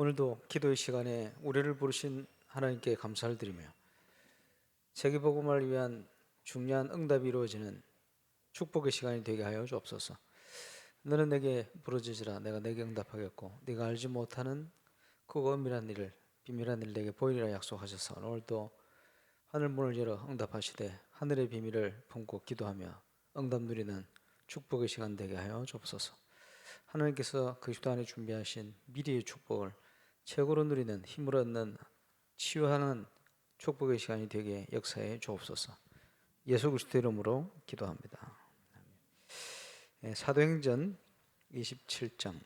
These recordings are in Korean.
오늘도 기도의 시간에 우리를 부르신 하나님께 감사를 드리며 세계복음을 위한 중요한 응답이 이루어지는 축복의 시간이 되게 하여 주옵소서. 너는 내게 부르짖으라 내가 내게 응답하겠고 네가 알지 못하는 그 은밀한 일을 비밀한 일을 내게 보이리라 약속하셔서 오늘도 하늘 문을 열어 응답하시되 하늘의 비밀을 품고 기도하며 응답 누리는 축복의 시간 되게 하여 주옵소서. 하나님께서 그리스도 안에 준비하신 미리의 축복을 최고로 누리는 힘을 얻는 치유하는 축복의 시간이 되게 역사해 주옵소서. 예수 그리스도 이름으로 기도합니다. 사도행전 27장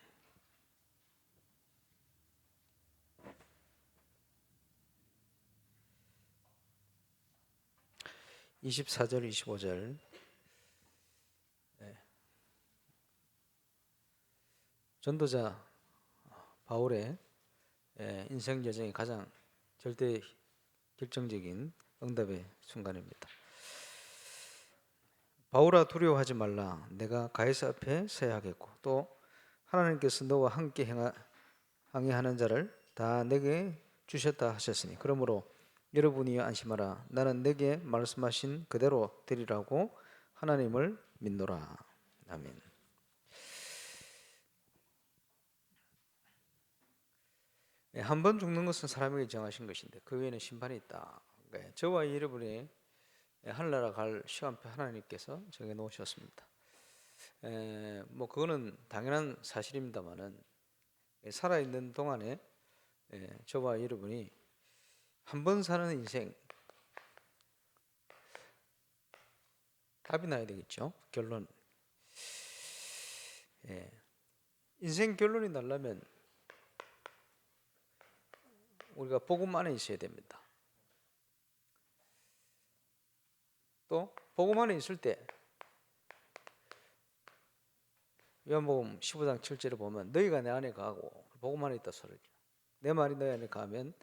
24절 25절 전도자 바울의 인생 여정의 가장 절대 결정적인 응답의 순간입니다. 바울아 두려워하지 말라 내가 가이사 앞에 서야 하겠고 또 하나님께서 너와 함께 항해하는 자를 다 내게 주셨다 하셨으니 그러므로 여러분이 안심하라 나는 내게 말씀하신 그대로 되리라고 하나님을 믿노라. 아멘. 한 번 죽는 것은 사람에게 정하신 것인데 그 외에는 심판이 있다. 저와 여러분이 하늘나라 갈 시간표 하나님께서 정해 놓으셨습니다. 뭐 그거는 당연한 사실입니다만은 살아있는 동안에 저와 여러분이 한 번 사는 인생 답이 나야 되겠죠. 결론. 인생 결론이 나려면 우리가 복음 안에 있어야 됩니다. 또 복음 안에 있을 때 요한복음 15장 7절에 보면 너희가 내 안에 가고 복음 안에 있다 소리죠. 내 말이 너희 안에 가면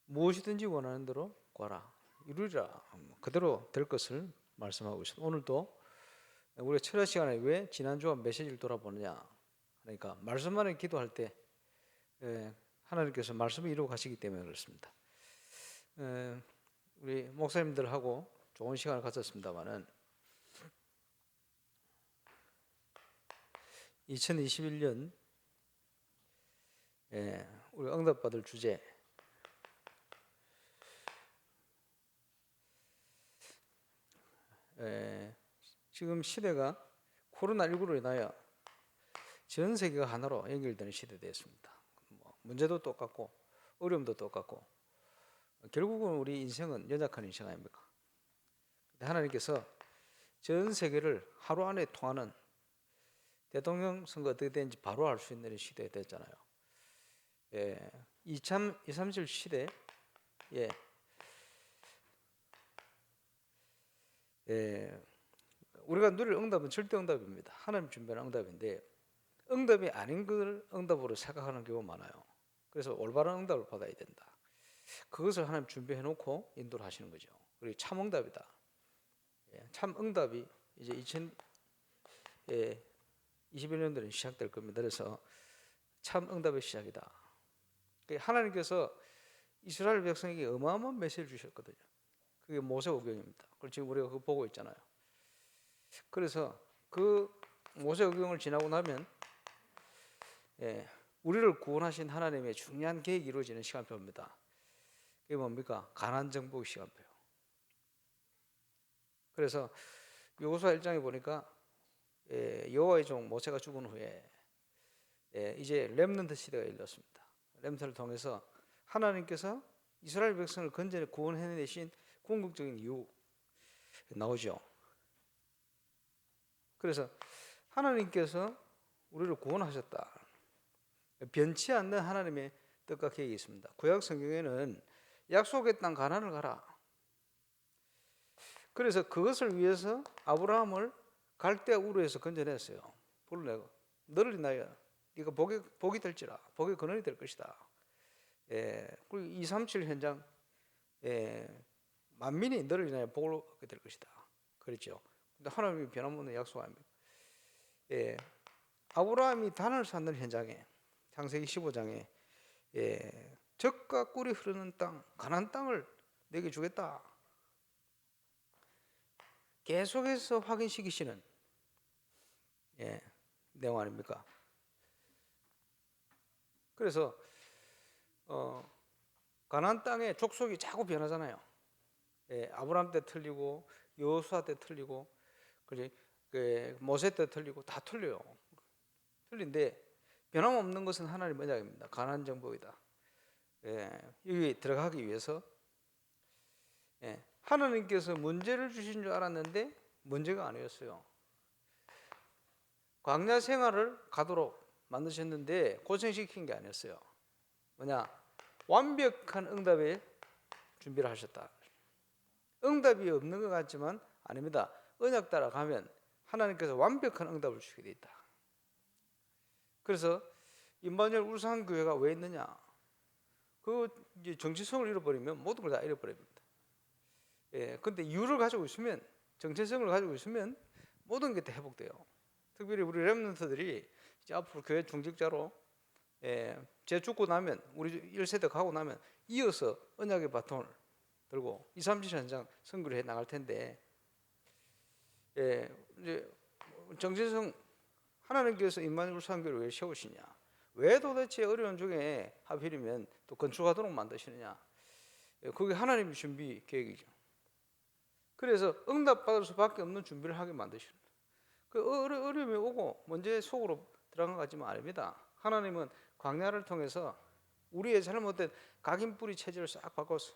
무엇이든지 원하는 대로 구하라 이루리라 그대로 될 것을 말씀하고 있습니다. 오늘도 우리가 철야 시간에 왜 지난주와 메시지를 돌아보느냐 그러니까 말씀 안에 기도할 때 하나님께서 말씀을 이루어 가시기 때문에 그렇습니다. 우리 목사님들하고 좋은 시간을 가졌습니다만은 2021년 우리 응답받을 주제 지금 시대가 코로나19로 인하여 전 세계가 하나로 연결되는 시대 되었습니다. 문제도 똑같고 어려움도 똑같고 결국은 우리 인생은 연약한 인생 아닙니까? 하나님께서 전 세계를 하루 안에 통하는 대통령 선거 어떻게 되는지 바로 알 수 있는 시대가 됐잖아요. 2037 시대에 우리가 누릴 응답은 절대 응답입니다. 하나님 준비한 응답인데 응답이 아닌 걸 응답으로 생각하는 경우가 많아요. 그래서 올바른 응답을 받아야 된다. 그것을 하나님 준비해 놓고 인도를 하시는 거죠. 그리고 참 응답이다. 참 응답이 이제 2021년도에 시작될 겁니다. 그래서 참 응답의 시작이다. 하나님께서 이스라엘 백성에게 어마어마한 메시지를 주셨거든요. 그게 모세오경입니다. 그걸 지금 우리가 그거 보고 있잖아요. 그래서 그 모세오경을 지나고 나면 우리를 구원하신 하나님의 중요한 계획이 이루어지는 시간표입니다. 그게 뭡니까? 가나안 정복 시간표요. 그래서 여호수아 1장에 보니까 여호와의 종 모세가 죽은 후에 이제 렘넌트 시대가 열렸습니다. 렘넌트를 통해서 하나님께서 이스라엘 백성을 건전히 구원해내신 궁극적인 이유 나오죠. 그래서 하나님께서 우리를 구원하셨다. 변치 않는 하나님의 뜻과 계획이 있습니다. 구약 성경에는 약속의 땅 가나안을 가라. 그래서 그것을 위해서 아브라함을 갈대아 우르에서 건져냈어요. 불러내고 너를 인하여 네가 복이 될지라 복의 근원이 될 것이다. 그리고 237 현장 만민이 너를 인하여 복을 얻게 될 것이다. 그랬죠. 근데 하나님이 변함없는 약속 아닙니까? 아브라함이 단을 쌓는 현장에 창세기 15장에 젖과 꿀이 흐르는 땅, 가나안 땅을 내게 주겠다. 계속해서 확인시키시는 내용 아닙니까? 그래서 가나안 땅의 족속이 자꾸 변하잖아요. 아브라함 때 틀리고 여호수아 때 틀리고 모세 때 틀리고 다 틀려요. 틀린데 변함없는 것은 하나님 언약입니다. 가나안 정복이다. 여기 들어가기 위해서 하나님께서 문제를 주신 줄 알았는데 문제가 아니었어요. 광야 생활을 가도록 만드셨는데 고생시킨 게 아니었어요. 뭐냐? 완벽한 응답의 준비를 하셨다. 응답이 없는 것 같지만 아닙니다. 언약 따라가면 하나님께서 완벽한 응답을 주게 돼 있다. 그래서 임마누엘 울산교회가 왜 있느냐? 그 이제 정체성을 잃어버리면 모든 걸 다 잃어버립니다. 근데 이유를 가지고 있으면, 정체성을 가지고 있으면 모든 게 다 회복돼요. 특별히 우리 렘넌트들이 이제 앞으로 교회 중직자로 제 죽고 나면, 우리 1세대 가고 나면 이어서 언약의 바톤을 들고 2, 3, 7 현장 선교를 해 나갈 텐데, 이제 정체성, 하나님께서 임마누엘 울산교회를 왜 세우시냐? 왜 도대체 어려운 중에 하필이면 또 건축하도록 만드시느냐? 그게 하나님의 준비 계획이죠. 그래서 응답받을 수밖에 없는 준비를 하게 만드시는 거예요. 그 어려움이 오고 문제 속으로 들어간 것 같지만 아닙니다. 하나님은 광야를 통해서 우리의 잘못된 각인뿌리 체질을 싹 바꿔서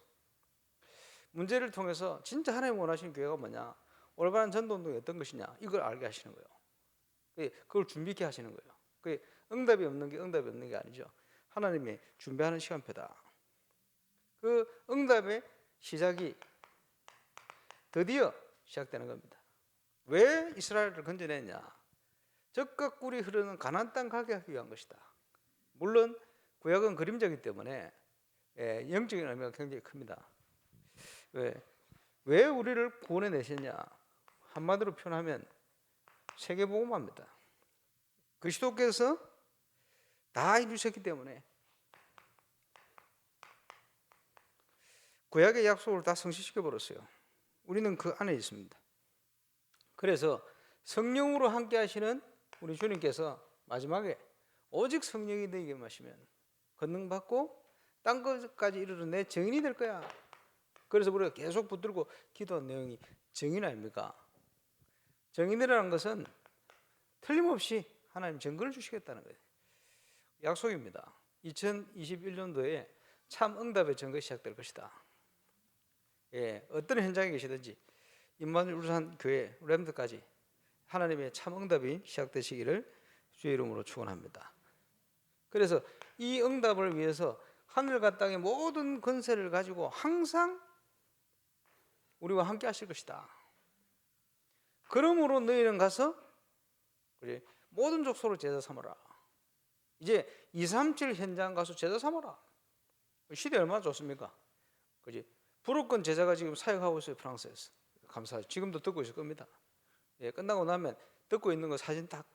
문제를 통해서 진짜 하나님 원하시는 교회가 뭐냐, 올바른 전도운동이 어떤 것이냐, 이걸 알게 하시는 거예요. 그걸 준비케 하시는 거예요. 그 응답이 없는 게 응답이 없는 게 아니죠. 하나님이 준비하는 시간표다. 그 응답의 시작이 드디어 시작되는 겁니다. 왜 이스라엘을 건져냈냐? 젖과 꿀이 흐르는 가나안 땅 가게 하기 위한 것이다. 물론 구약은 그림자이기 때문에 영적인 의미가 굉장히 큽니다. 왜 우리를 구원해 내셨냐? 한마디로 표현하면 세계복음화입니다. 그리스도께서 다 이루셨기 때문에 구약의 약속을 다 성취시켜 버렸어요. 우리는 그 안에 있습니다. 그래서 성령으로 함께 하시는 우리 주님께서 마지막에 오직 성령이 너에게 마시면 권능 받고 땅 끝까지 이르러 내 증인이 될 거야. 그래서 우리가 계속 붙들고 기도한 내용이 증인 아닙니까? 증인이라는 것은 틀림없이 하나님 증거를 주시겠다는 거예요. 약속입니다. 2021년도에 참 응답의 증거가 시작될 것이다. 어떤 현장에 계시든지 임마누엘 울산 교회 렘드까지 하나님의 참 응답이 시작되시기를 주의 이름으로 축원합니다. 그래서 이 응답을 위해서 하늘과 땅의 모든 권세를 가지고 항상 우리와 함께 하실 것이다. 그러므로 너희는 가서 모든 족속을 제자 삼아라. 이제 237 현장 가서 제자 삼아라. 시대 얼마나 좋습니까? 그지? 불후권 제자가 지금 사역하고 있어요. 프랑스에서. 감사하죠. 지금도 듣고 있을 겁니다. 끝나고 나면 듣고 있는 거 사진 딱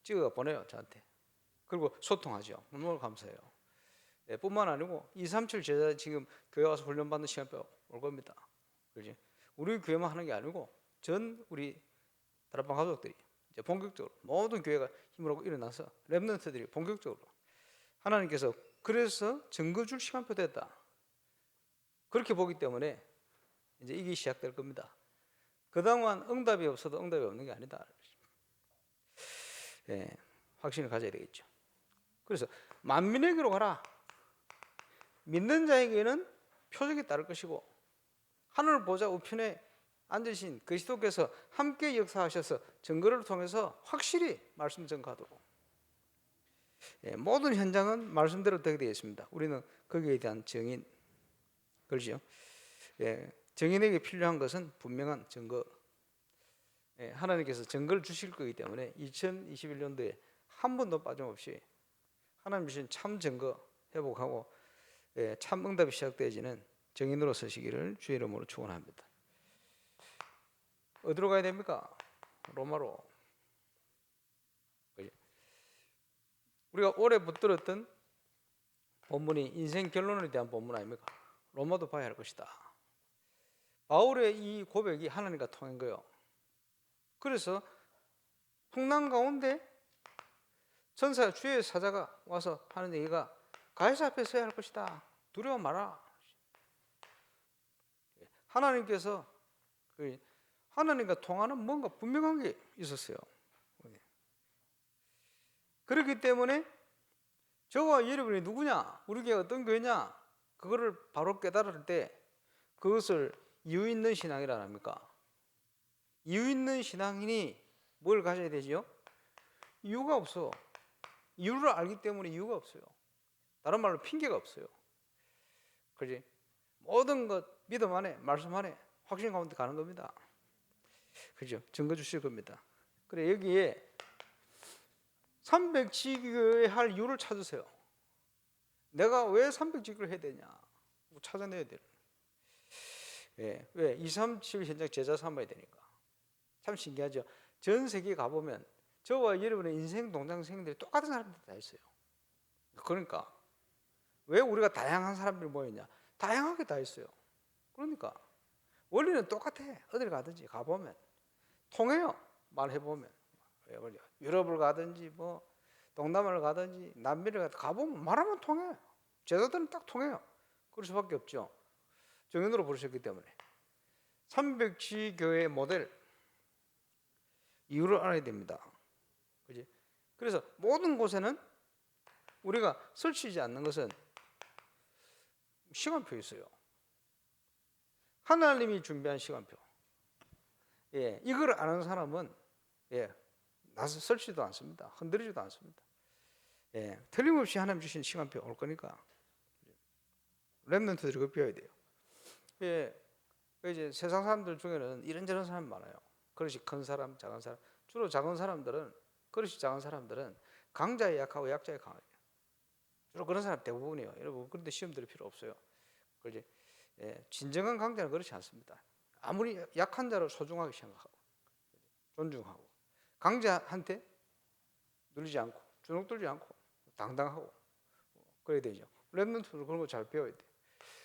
찍어 보내요. 저한테. 그리고 소통하죠. 너무 감사해요. 뿐만 아니고 237 제자 지금 교회 와서 훈련받는 시간표 올 겁니다. 그렇지? 우리 교회만 하는 게 아니고 전 우리 다락방 가족들이 이제 본격적으로 모든 교회가 힘을 얻고 일어나서 렘넌트들이 본격적으로 하나님께서 그래서 증거 줄 시간표 됐다. 그렇게 보기 때문에 이제 이게 시작될 겁니다. 그동안 응답이 없어도 응답이 없는 게 아니다. 확신을 가져야 되겠죠. 그래서 만민에게로 가라. 믿는 자에게는 표적이 따를 것이고 하늘 보좌 우편에 앉으신 그리스도께서 함께 역사하셔서 증거를 통해서 확실히 말씀 전가하도록 모든 현장은 말씀대로 되게 되어 있습니다. 우리는 거기에 대한 증인, 그렇죠? 증인에게 필요한 것은 분명한 증거. 하나님께서 증거를 주실 거기 때문에 2021년도에 한 번도 빠짐없이 하나님 주신 참 증거 회복하고 참 응답이 시작되어지는 증인으로 서시기를 주의 이름으로 축원합니다. 어디로 가야 됩니까? 로마로. 우리가 오래 붙들었던 본문이 인생 결론에 대한 본문 아닙니까? 로마도 봐야 할 것이다. 바울의 이 고백이 하나님과 통한 거예요. 그래서 풍랑 가운데 천사 주의 사자가 와서 하는 얘기가 가이사 앞에 서야 할 것이다. 두려워 마라. 하나님께서 하나님과 통하는 뭔가 분명한 게 있었어요. 그렇기 때문에 저와 여러분이 누구냐, 우리 교회가 어떤 교회냐, 그거를 바로 깨달을 때 그것을 이유 있는 신앙이라 합니까? 이유 있는 신앙인이 뭘 가져야 되지요? 이유가 없어. 이유를 알기 때문에 이유가 없어요. 다른 말로 핑계가 없어요. 그지? 모든 것 믿음 안에, 말씀 안에, 확신 가운데 가는 겁니다. 그죠? 증거 주실 겁니다. 그래, 여기에 300지교회 할 이유를 찾으세요. 내가 왜 300지교를 해야 되냐? 찾아내야 돼요. 예, 왜? 237 현장 제자 삼아야 되니까. 참 신기하죠? 전 세계 가보면 저와 여러분의 인생 동장생들이 똑같은 사람들이 다 있어요. 그러니까 왜 우리가 다양한 사람들이 모였냐? 다양하게 다 있어요. 그러니까 원리는 똑같아. 어딜 가든지 가보면 통해요. 말해보면 유럽을 가든지 뭐 동남아를 가든지 남미를 가보면 말하면 통해요. 제자들은 딱 통해요. 그럴 수밖에 없죠. 정연으로 부르셨기 때문에. 300지 교회 모델 이유를 알아야 됩니다. 그지? 그래서 모든 곳에는 우리가 설치지 않는 것은 시간표 있어요. 하나님이 준비한 시간표. 예, 이걸 아는 사람은 나서 설치도 않습니다. 흔들리지도 않습니다. 예, 틀림없이 하나님 주신 시간표 올 거니까 렘넌트들이 그거 배워야 돼요. 예, 이제 세상 사람들 중에는 이런저런 사람이 많아요. 그릇이 큰 사람, 작은 사람. 주로 작은 사람들은, 그릇이 작은 사람들은 강자에 약하고 약자에 강해요. 주로 그런 사람 대부분이에요. 여러분, 그런데 시험 들을 필요 없어요. 그렇지? 예, 진정한 강자는 그렇지 않습니다. 아무리 약한 자를 소중하게 생각하고 존중하고 강자한테 눌리지 않고 주눅들지 않고 당당하고 그래야 되죠. 렘넌트도 그런 거 잘 배워야 돼.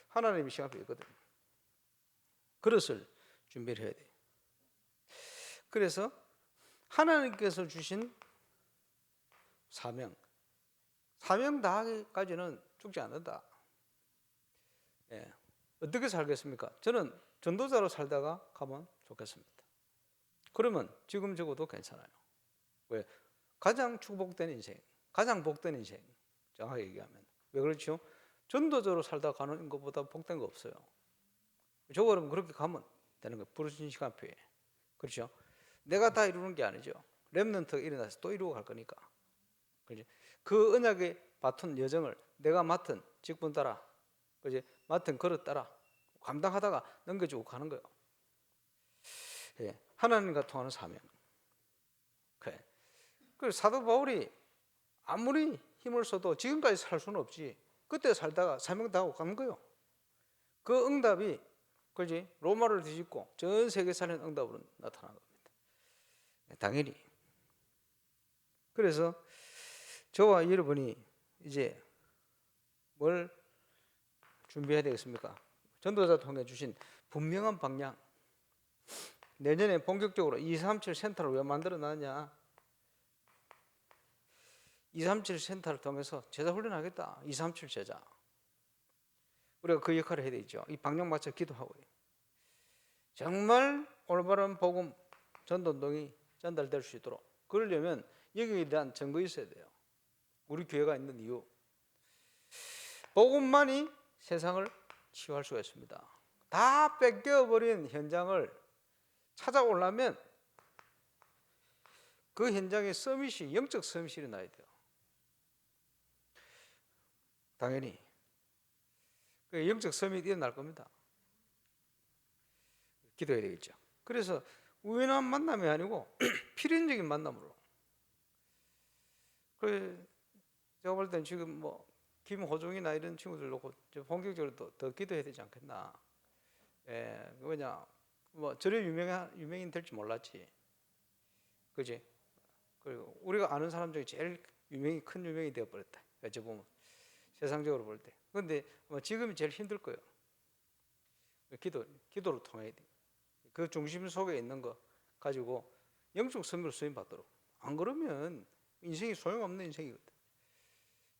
하나님이 시간표 있거든요. 그릇을 준비를 해야 돼요. 그래서 하나님께서 주신 사명 다하기까지는 죽지 않는다. 예. 어떻게 살겠습니까? 저는 전도자로 살다가 가면 좋겠습니다. 그러면 지금 적어도 괜찮아요. 왜? 가장 축복된 인생, 가장 복된 인생, 정확하게 얘기하면. 왜 그렇죠? 전도자로 살다 가는 것보다 복된 거 없어요. 저거 그러면 그렇게 가면 되는 거예요. 부르신 시간표에. 그렇죠? 내가 다 이루는 게 아니죠. 렘넌트가 일어나서 또 이루고 갈 거니까. 그렇죠? 그 언약의 바톤 여정을 내가 맡은 직분 따라, 그렇죠? 맡은 그릇 따라 감당하다가 넘겨주고 가는 거예요. 예, 하나님과 통하는 사명. 그래. 그 사도 바울이 아무리 힘을 써도 지금까지 살 수는 없지. 그때 살다가 사명 다하고 가는 거예요. 그 응답이 그지 로마를 뒤집고 전 세계 살린 응답으로 나타난 겁니다. 당연히. 그래서 저와 여러분이 이제 뭘 준비해야 되겠습니까? 전도자 통해 주신 분명한 방향. 내년에 본격적으로 237 센터를 왜 만들어 놨냐? 237 센터를 통해서 제자 훈련하겠다. 237 제자. 우리가 그 역할을 해야 되죠. 이 방향 맞춰 기도하고. 정말 올바른 복음 전도운동이 전달될 수 있도록. 그러려면 여기에 대한 증거 있어야 돼요. 우리 교회가 있는 이유. 복음만이 세상을 치유할 수가 있습니다. 다 뺏겨버린 현장을 찾아오려면 그 현장에 서밋이, 영적 서밋이 일어나야 돼요. 당연히 그 영적 서밋이 일어날 겁니다. 기도해야 되겠죠. 그래서 우연한 만남이 아니고 필연적인 만남으로. 그 제가 볼 때는 지금 뭐 김호중이나 이런 친구들 놓고 본격적으로 더 기도해야 되지 않겠나. 예, 왜냐 뭐 저래 유명인 될지 몰랐지. 그지? 그리고 우리가 아는 사람 중에 제일 큰 유명이 되어버렸다. 어찌 보면 세상적으로 볼 때. 그런데 지금이 제일 힘들 거예요. 기도를 통해야 돼. 그 중심 속에 있는 거 가지고 영적 선물을 쓰임 받도록. 안 그러면 인생이 소용없는 인생이거든.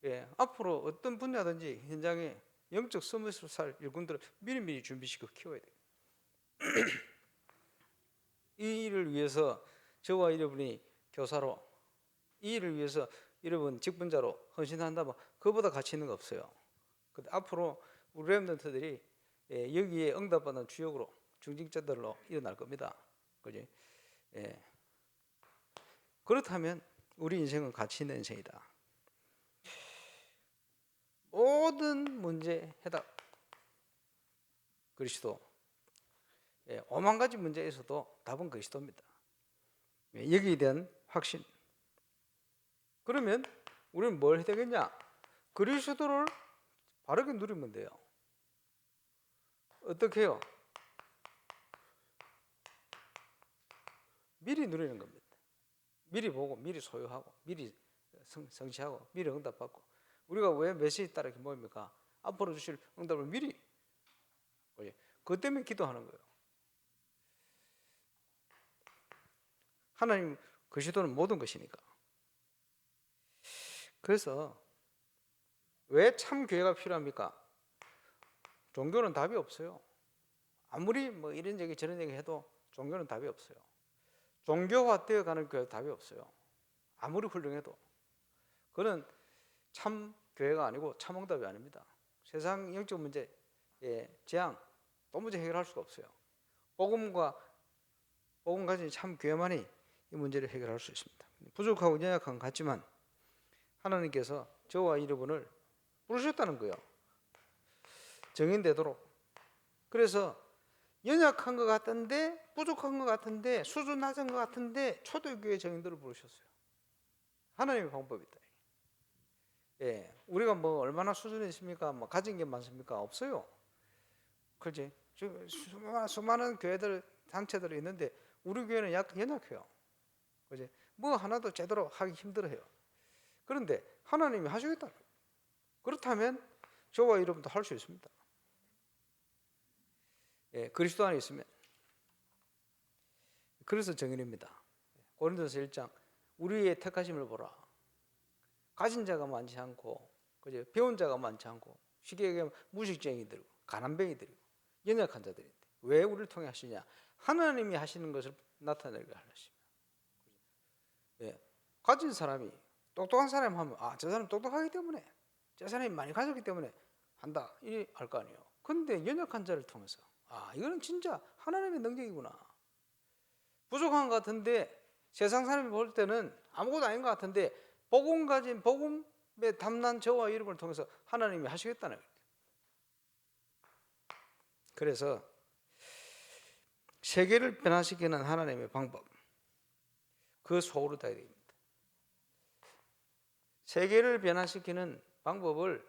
예, 앞으로 어떤 분야든지 현장에 영적 선물을 살 일꾼들을 미리미리 준비시켜 키워야 돼. 이 일을 위해서 저와 여러분이 교사로, 이 일을 위해서 여러분 직분자로 헌신한다면 그보다 가치 있는 거 없어요. 근데 앞으로 우리 렘넌트들이 여기에 응답받는 주역으로 중직자들로 일어날 겁니다. 그지? 예. 그렇다면 우리 인생은 가치 있는 인생이다. 모든 문제 해답 그리스도. 예, 5만 가지 문제에서도 답은 그리스도입니다. 예, 여기에 대한 확신. 그러면 우리는 뭘 해야 되겠냐? 그리스도를 바르게 누리면 돼요. 어떻게 해요? 미리 누리는 겁니다. 미리 보고, 미리 소유하고, 미리 성취하고, 미리 응답받고. 우리가 왜 메시지 따라 이렇게 모입니까? 앞으로 주실 응답을 미리. 그것 때문에 기도하는 거예요. 하나님 그리스도는 모든 것이니까. 그래서 왜 참 교회가 필요합니까? 종교는 답이 없어요. 아무리 뭐 이런 얘기 저런 얘기 해도 종교는 답이 없어요. 종교화 되어가는 교회 답이 없어요. 아무리 훌륭해도. 그는 참 교회가 아니고 참 응답이 아닙니다. 세상 영적 문제, 재앙 도무지 해결할 수가 없어요. 복음 가진 참 교회만이 이 문제를 해결할 수 있습니다. 부족하고 연약한 것 같지만 하나님께서 저와 여러분을 부르셨다는 거예요. 정인되도록. 그래서 연약한 것 같은데, 부족한 것 같은데, 수준 낮은 것 같은데 초대교회 정인들을 부르셨어요. 하나님의 방법이다. 예, 우리가 뭐 얼마나 수준이 있습니까? 뭐 가진 게 많습니까? 없어요. 그렇지? 수많은 교회들, 단체들이 있는데 우리 교회는 연약해요. 그렇지? 뭐 하나도 제대로 하기 힘들어요. 그런데 하나님이 하시겠다. 그렇다면 저와 여러분도 할 수 있습니다. 예, 그리스도 안에 있으면. 그래서 정인입니다. 고린도서 1장 우리의 택하심을 보라. 가진 자가 많지 않고, 그죠? 배운 자가 많지 않고, 쉽게 얘기하면 무식쟁이들이고 가난뱅이들이고 연약한 자들인데 왜 우리를 통해 하시냐? 하나님이 하시는 것을 나타내게 하십니다. 예, 가진 사람이 똑똑한 사람 하면 저 사람 똑똑하기 때문에, 저 사람이 많이 가졌기 때문에 한다 이렇게 할 거 아니에요. 근데 연약한 자를 통해서 이거는 진짜 하나님의 능력이구나. 부족한 것 같은데 세상 사람이 볼 때는 아무것도 아닌 것 같은데 복음 가진 복음의 담난 저와 여러분을 통해서 하나님이 하시겠다는 거예요. 그래서 세계를 변화시키는 하나님의 방법, 그 속으로 따야 됩니다. 세계를 변화시키는 방법을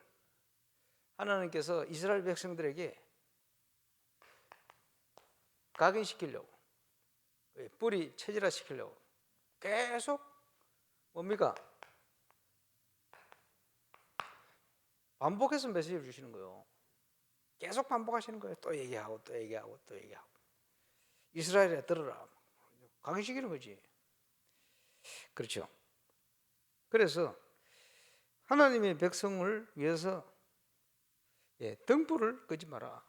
하나님께서 이스라엘 백성들에게 각인시키려고, 뿌리 체질화시키려고 계속 뭡니까? 반복해서 메시지를 주시는 거예요. 계속 반복하시는 거예요. 또 얘기하고 또 얘기하고 또 얘기하고. 이스라엘에 들으라. 각인시키는 거지. 그렇죠. 그래서 하나님의 백성을 위해서 등불을 끄지 마라.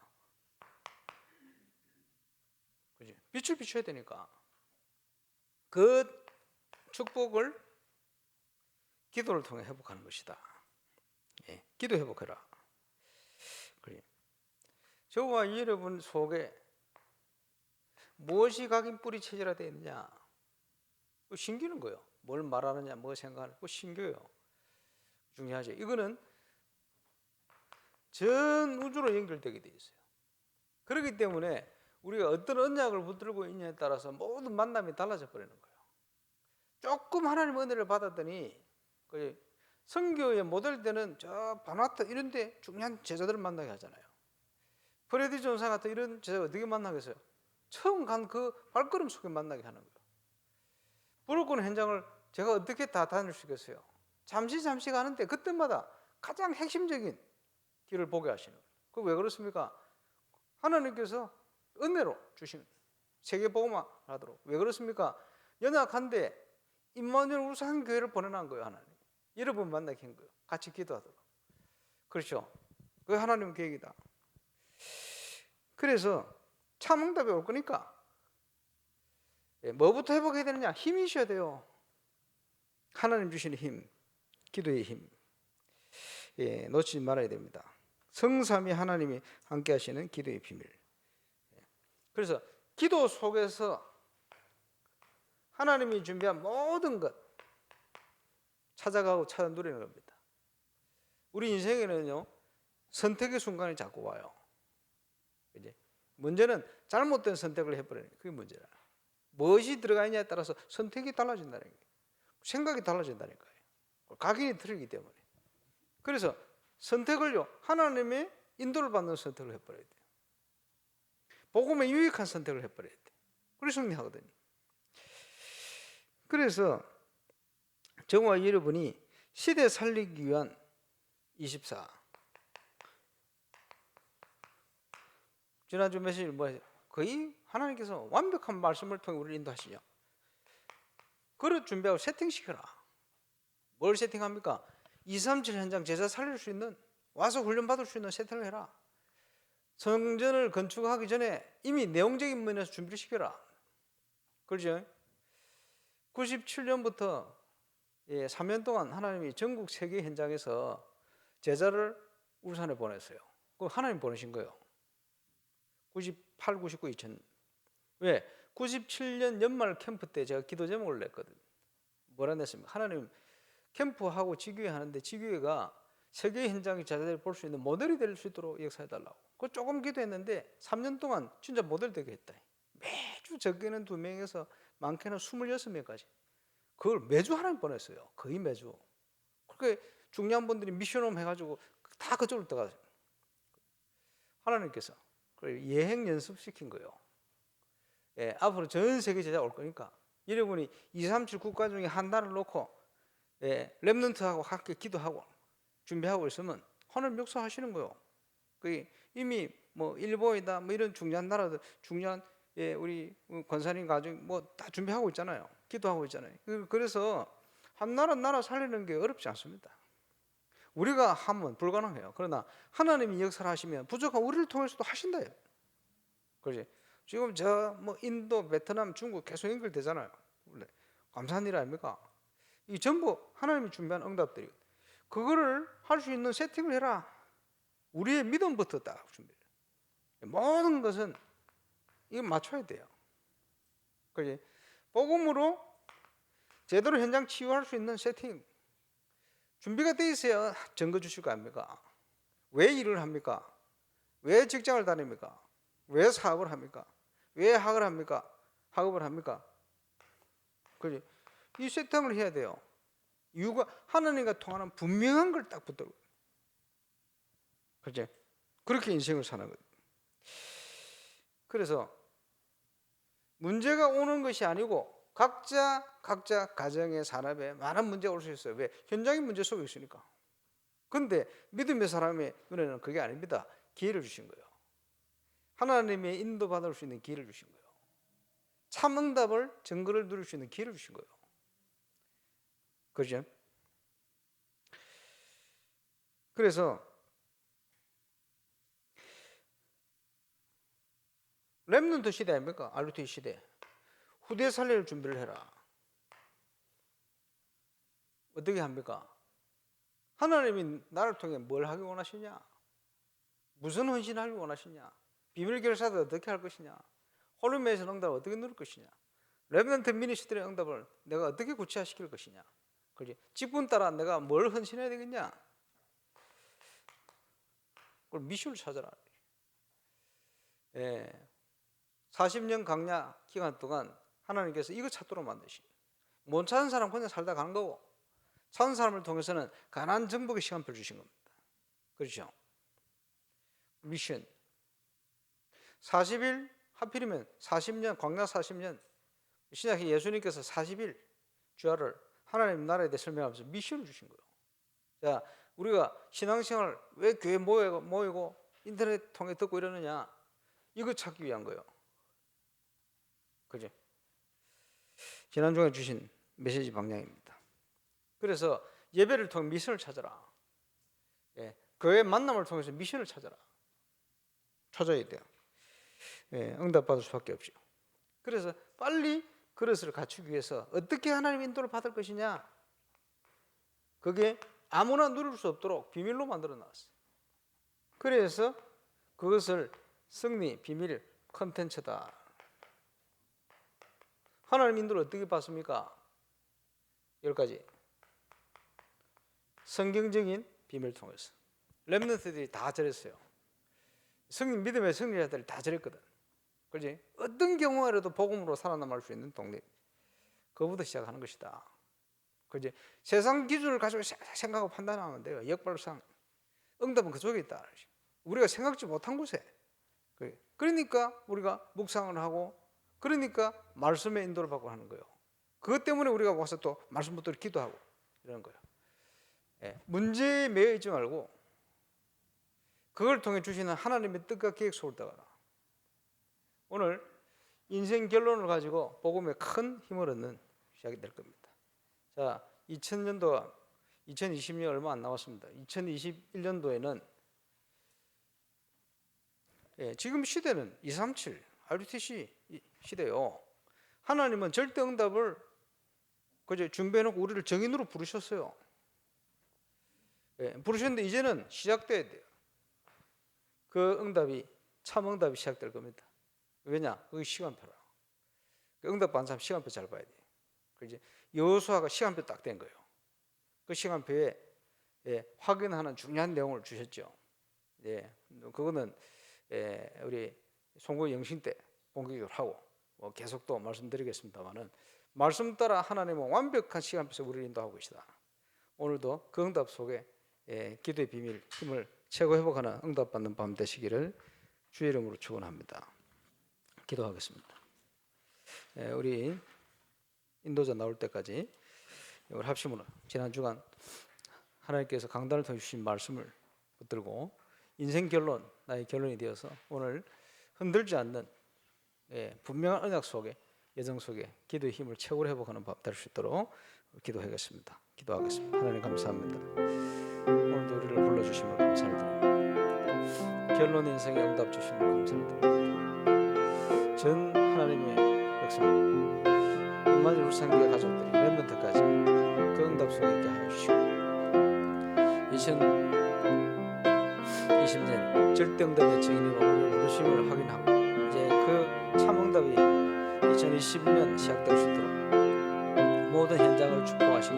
그죠? 빛을 비춰야 되니까. 그 축복을 기도를 통해 회복하는 것이다. 기도 회복해라. 그래. 저와 여러분 속에 무엇이 각인 뿌리 체질화되어 있느냐? 신기는 거예요. 뭘 말하느냐, 뭐 생각하느냐, 신겨요. 중요하죠. 이거는 전 우주로 연결되게 되어 있어요. 그렇기 때문에 우리가 어떤 언약을 붙들고 있냐에 따라서 모든 만남이 달라져 버리는 거예요. 조금 하나님의 은혜를 받았더니 선교에 못 올 때는 저 바나타 이런 데 중요한 제자들을 만나게 하잖아요. 프레디 존사 같은 이런 제자가 어떻게 만나겠어요? 처음 간 그 발걸음 속에 만나게 하는 거예요. 불어권 현장을 제가 어떻게 다 다닐 수 있겠어요? 잠시 가는데 그때마다 가장 핵심적인 길을 보게 하시는 거예요. 그 왜 그렇습니까? 하나님께서 은혜로 주신 세계복음화 하도록. 왜 그렇습니까? 연약한데 임마누엘 울산교회를 보내놓은 거예요. 하나님 여러분 만나게 한 거예요. 같이 기도하도록. 그렇죠? 그게 하나님 계획이다. 그래서 참응답이 올 거니까 뭐부터 회복해야 되느냐? 힘이 있어야 돼요. 하나님 주시는 힘, 기도의 힘, 놓치지 말아야 됩니다. 성삼위 하나님이 함께 하시는 기도의 비밀. 그래서 기도 속에서 하나님이 준비한 모든 것 찾아가고 찾아 누리는 겁니다. 우리 인생에는요, 선택의 순간이 자꾸 와요. 이제 문제는 잘못된 선택을 해버리는 게 그게 문제라. 무엇이 들어가 있냐에 따라서 선택이 달라진다는 거예요. 생각이 달라진다니까요. 각인이 틀리기 때문에. 그래서 선택을요, 하나님의 인도를 받는 선택을 해버려야 돼요. 복음에 유익한 선택을 해버려야 돼요. 그래서 승리하거든요. 그래서 저와 여러분이 시대 살리기 위한 24. 지난주 메시지를 거의 하나님께서 완벽한 말씀을 통해 우리를 인도하시죠. 그릇 준비하고 세팅시켜라. 뭘 세팅합니까? 237 현장 제자 살릴 수 있는, 와서 훈련받을 수 있는 세팅을 해라. 성전을 건축하기 전에 이미 내용적인 면에서 준비를 시켜라. 그렇죠? 97년부터 3년 동안 하나님이 전국 세계 현장에서 제자를 울산에 보냈어요. 그거 하나님 보내신 거예요. 98, 99, 2000. 왜? 97년 연말 캠프 때 제가 기도 제목을 냈거든요. 뭐라 냈습니까? 하나님 캠프하고 지교회 하는데 지교회가 세계 현장의 제자들이 볼 수 있는 모델이 될 수 있도록 역사해달라고. 그거 조금 기도했는데 3년 동안 진짜 모델 되게 했다. 매주 적게는 2명에서 많게는 26명까지. 그걸 매주 하나님 보냈어요. 거의 매주. 그렇게 중요한 분들이 미션홈 해가지고 다 그쪽으로 들어가요. 하나님께서 예행 연습시킨 거예요. 앞으로 전 세계 제자 올 거니까 여러분이 237 국가 중에 한 달을 놓고 랩넌트하고 함께 기도하고 준비하고 있으면 하나님 역사하시는 거예요. 이미 뭐 일본이다 뭐 이런 중요한 나라들, 중요한 우리 권사님 가족 뭐 다 준비하고 있잖아요. 기도하고 있잖아요. 그래서 한 나라 살리는 게 어렵지 않습니다. 우리가 하면 불가능해요. 그러나 하나님이 역사를 하시면 부족한 우리를 통해서도 하신다요. 그렇지? 지금 뭐 인도, 베트남, 중국 계속 연결되잖아요. 감사한 일 아닙니까? 이 전부 하나님이 준비한 응답들이. 그거를 할 수 있는 세팅을 해라. 우리의 믿음부터 딱 준비해. 모든 것은 이거 맞춰야 돼요. 그렇지? 복음으로 제대로 현장 치유할 수 있는 세팅. 준비가 돼 있어야 증거 주실 거 아닙니까? 왜 일을 합니까? 왜 직장을 다닙니까? 왜 사업을 합니까? 왜 학을 합니까? 학업을 합니까? 그지? 이 세팅을 해야 돼요. 이유가 하나님과 통하는 분명한 걸 딱 붙들고. 그지? 그렇게 인생을 사는 거예요. 그래서 문제가 오는 것이 아니고 각자 가정의 산업에 많은 문제가 올 수 있어요. 왜? 현장의 문제 속에 있으니까. 그런데 믿음의 사람의 눈에는 그게 아닙니다. 기회를 주신 거예요. 하나님의 인도받을 수 있는 기회를 주신 거예요. 참응답을, 증거를 누릴 수 있는 기회를 주신 거예요. 그렇죠? 그래서 렘넌트 시대 아닙니까? RUTH 시대. 후대 살릴 준비를 해라. 어떻게 합니까? 하나님이 나를 통해 뭘 하기 원하시냐? 무슨 헌신하기 원하시냐? 비밀 결사도 어떻게 할 것이냐? 홀리메이션 응답을 어떻게 누릴 것이냐? 렘넌트 미니스트리의 응답을 내가 어떻게 구체화시킬 것이냐? 그렇지? 직분 따라 내가 뭘 헌신해야 되겠냐? 그걸 미션을 찾아라. 40년 강야 기간 동안 하나님께서 이거 찾도록 만드신. 못 찾은 사람 그냥 살다 가는 거고, 찾은 사람을 통해서는 가나안 정복의 시간표를 주신 겁니다. 그렇죠? 미션 40일, 하필이면 40년, 광야 40년, 신약에 예수님께서 40일 주야를 하나님 나라에 대해 설명하면서 미션을 주신 거예요. 자, 우리가 신앙생활 왜 교회 모이고 인터넷 통해 듣고 이러느냐, 이거 찾기 위한 거예요. 그죠? 지난주에 주신 메시지 방향입니다. 그래서 예배를 통해 미션을 찾아라. 예, 교회 만남을 통해서 미션을 찾아야 돼요. 예, 응답받을 수밖에 없죠. 그래서 빨리 그릇을 갖추기 위해서 어떻게 하나님의 인도를 받을 것이냐, 그게 아무나 누릴 수 없도록 비밀로 만들어 놨어요. 그래서 그것을 승리 비밀 컨텐츠다. 하나님 인도를 어떻게 받습니까? 10가지. 성경적인 비밀을 통해서. 렘넌트들이 다 저랬어요. 믿음의 승리자들이 다 저랬거든. 그렇지? 어떤 경우에라도 복음으로 살아남을 수 있는 동력, 그거부터 시작하는 것이다. 그렇지? 세상 기준을 가지고 생각하고 판단하면 안 돼요. 역발상. 응답은 그쪽에 있다. 우리가 생각지 못한 곳에. 그러니까 우리가 묵상을 하고, 그러니까 말씀의 인도를 받고 하는 거예요. 그것 때문에 우리가 와서 또 말씀부터 기도하고 이러는 거예요. 예, 문제에 매여 있지 말고 그걸 통해 주시는 하나님의 뜻과 계획 속을 따라라. 오늘 인생 결론을 가지고 복음에 큰 힘을 얻는 시작이 될 겁니다. 자, 2020년 얼마 안 남았습니다. 2021년도에는 지금 시대는 237 RUTC 시대요. 하나님은 절대 응답을 그저 준비해놓고 우리를 정인으로 부르셨어요. 부르셨는데 이제는 시작돼야 돼요. 그 응답이 참 응답이 시작될 겁니다. 왜냐? 그게 시간표라. 응답 받는 사람 시간표 잘 봐야 돼요. 그지? 여호수아가 시간표 딱 된 거예요. 그 시간표에 확인하는 중요한 내용을 주셨죠. 그거는 우리 송구 영신 때 공격을 하고 계속 또 말씀드리겠습니다만은, 말씀 따라 하나님은 완벽한 시간표에서 우리를 인도하고 계시다. 오늘도 그 응답 속에 기도의 비밀, 힘을 최고 회복하는 응답받는 밤 되시기를 주의 이름으로 축원합니다. 기도하겠습니다. 우리 인도자 나올 때까지 우리 합심으로 지난 주간 하나님께서 강단을 통해 주신 말씀을 붙들고 인생 결론, 나의 결론이 되어서 오늘 흔들지 않는 분명한 언약 속에, 예정 속에 기도의 힘을 최고로 회복하는 밥 될 수 있도록 기도하겠습니다. 하나님 감사합니다. 오늘도 우리를 불러주심을 감사를 드립니다. 결론 인생의 응답 주심을 감사를 드립니다. 전 하나님의 백성, 임마누엘 울산교회 가족들이 렘넌트까지 그 응답 속에 있게 하여 주시고, 2020년 절대 응답의 증인으로 우리를 부르심을 확인하고 이제 그 참 응답이 2021년 시작될 수 있도록 모든 현장을 축복하시고,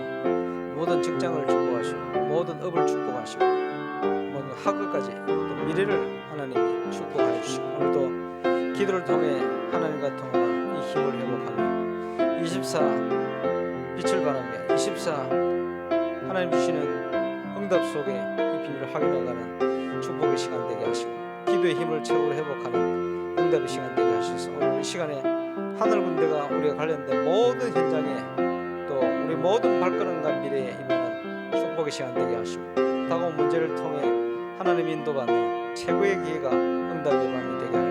모든 직장을 축복하시고, 모든 업을 축복하시고, 모든 학업까지 또 미래를 하나님이 축복하여 주시고, 오늘도 기도를 통해 하나님과 통하는 이 힘을 회복하며 24 빛을 발하며 24 하나님 주시는 응답 속에 이 비밀을 확인해가는 축복의 시간 되게 하시고, 기도의 힘을 최고로 회복하는 응답의 시간 되게 하셔서 오늘 이 시간에 하늘 군대가 우리가 관련된 모든 현장에 또 우리 모든 발걸음과 미래에 임하는 축복의 시간 되게 하시고, 다가온 문제를 통해 하나님 인도받는 최고의 기회가 응답의 밤이 되게 하시고